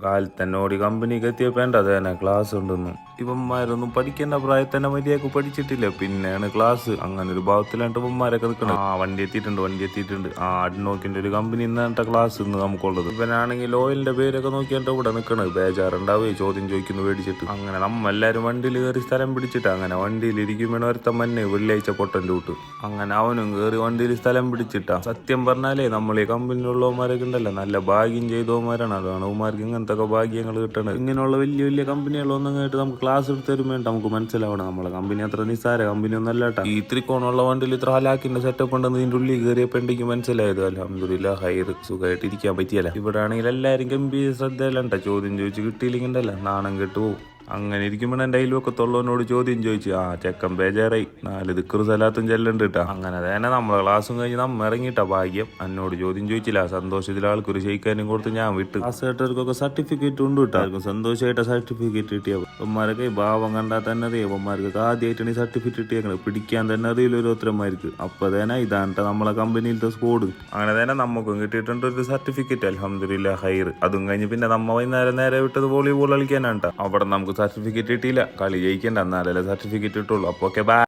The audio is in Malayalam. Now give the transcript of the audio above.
കാലത്ത് തന്നെ ഓടി കമ്പനിക്ക് എത്തിയപ്പോ എൻ്റെ അത് തന്നെ ക്ലാസ് ഉണ്ടെന്ന്. ഇവന്മാരൊന്നും പഠിക്കേണ്ട പ്രായത്തിൽ തന്നെ മര്യാദക്ക് പഠിച്ചിട്ടില്ല, പിന്നെയാണ് ക്ലാസ്. അങ്ങനെ ഒരു ഭാവത്തിലാണ്ട് ഇവന്മാരൊക്കെ നിൽക്കണം. വണ്ടി എത്തിയിട്ടുണ്ട്. അഡ്നോക്കിന്റെ ഒരു കമ്പനി ഇന്നാണ്ട ക്ലാസ് ഇന്ന് നമുക്കുള്ളത്. ഇവനാണെങ്കിൽ ഓയിലിന്റെ പേരൊക്കെ നോക്കിയാണ്ട് ഇവിടെ നിൽക്കണത്. ബേജാറുണ്ടാവേ ചോദ്യം ചോദിക്കുന്നു മേടിച്ചിട്ട്. അങ്ങനെ നമ്മെല്ലാരും വണ്ടിയിൽ കയറി സ്ഥലം പിടിച്ചിട്ട് അങ്ങനെ വണ്ടിയിൽ ഇരിക്കുമ്പോൾ ഒരുത്തൻ മന്നെ വെള്ളിയാഴ്ച പൊട്ടൻ്റെ കൂട്ട്. അങ്ങനെ അവനും കയറി വണ്ടിയിൽ സ്ഥലം പിടിച്ചിട്ടാ. സത്യം പറഞ്ഞാലേ നമ്മൾ ഈ കമ്പനിയിലുള്ളവന്മാരൊക്കെ ഉണ്ടല്ലോ നല്ല ഭാഗ്യം ചെയ്തവന്മാരാണ്. അതാണ് അവന്മാർക്ക് ഇങ്ങനത്തെ ഭാഗ്യങ്ങൾ കിട്ടണത്. ഇങ്ങനെയുള്ള വലിയ വലിയ കമ്പനികളൊന്നും കേട്ട് നമുക്ക് ക്ലാസ് എടുത്ത് തരുമ്പോൾ നമുക്ക് മനസ്സിലാവണം നമ്മളെ കമ്പനി അത്ര നിസ്സാര കമ്പനി ഒന്നും അല്ലാട്ടാ. ഈ ത്രികോണമുള്ള വണ്ടിയിൽ ഇത്ര ഹലാക്കിന്റെ സെറ്റപ്പ് ഉണ്ടെന്ന് ഇതിന്റെ ഉള്ളിൽ കയറിയപ്പോൾ എനിക്ക് മനസ്സിലായത്. അൽഹംദുലില്ലാഹ് ഹൈർ, സുഖമായിട്ട് ഇരിക്കാൻ പറ്റിയല്ല. ഇവിടെ ആണെങ്കിൽ എല്ലാവരും ഗംഭീര ശ്രദ്ധയിലുണ്ട. ചോദ്യം ചോദിച്ച് കിട്ടിയില്ലെങ്കിണ്ടല്ല നാണം കെട്ടു പോകും. അങ്ങനെ ഇരിക്കുമ്പോൾ എൻ്റെ അയൽവക്കത്തുള്ളവനോട് ചോദ്യം ചോദിച്ചു. ചെക്കൻ ബേജാറായി. 4 ദിക്റ് സലാത്തും ചെല്ലുണ്ട് കേട്ടാ. അങ്ങനെ തന്നെ നമ്മളെ ക്ലാസ്സും കഴിഞ്ഞ് നമ്മ ഇറങ്ങിയിട്ടാ. ഭാഗ്യം എന്നോട് ചോദ്യം ചോദിച്ചില്ല. സന്തോഷത്തിൽ ആൾക്കൊരു ഷെയ്ക്കാനും കൊടുത്ത് ഞാൻ വിട്ട്. ക്ലാസ് കേട്ടവർക്കൊക്കെ സർട്ടിഫിക്കറ്റ് ഉണ്ട് കേട്ടോ. ആർക്കും സന്തോഷമായിട്ട് സർട്ടിഫിക്കറ്റ് കിട്ടിയ ഇവന്മാരൊക്കെ ഭാവം കണ്ടാൽ തന്നെ അറിയാം. ഇവന്മാർക്ക് ആദ്യമായിട്ടാണ് ഈ സർട്ടിഫിക്കറ്റ് കിട്ടിയേക്കുന്നത്. പിടിക്കാൻ തന്നെ അറിയില്ല ഓരോരുത്തരന്മാർക്ക്. അപ്പൊ തന്നെ ഇതാണ് നമ്മളെ കമ്പനിയിലത്തെ സ്കോഡ്. അങ്ങനെ തന്നെ നമുക്കും കിട്ടിയിട്ടുണ്ട് ഒരു സർട്ടിഫിക്കറ്റ്. അൽഹംദുലില്ലാഹ് ഹൈർ. അതും കഴിഞ്ഞ് പിന്നെ നമ്മ വൈകുന്നേരം നേരെ വിട്ടത് വോളിബോൾ കളിക്കാനാണ്. അവിടെ നമുക്ക് സർട്ടിഫിക്കറ്റ് കിട്ടിയില്ല. കളി ജയിക്കണ്ട, എന്നാലല്ലേ സർട്ടിഫിക്കറ്റ് കിട്ടുള്ളൂ. അപ്പോൾ ഓക്കെ ബൈ.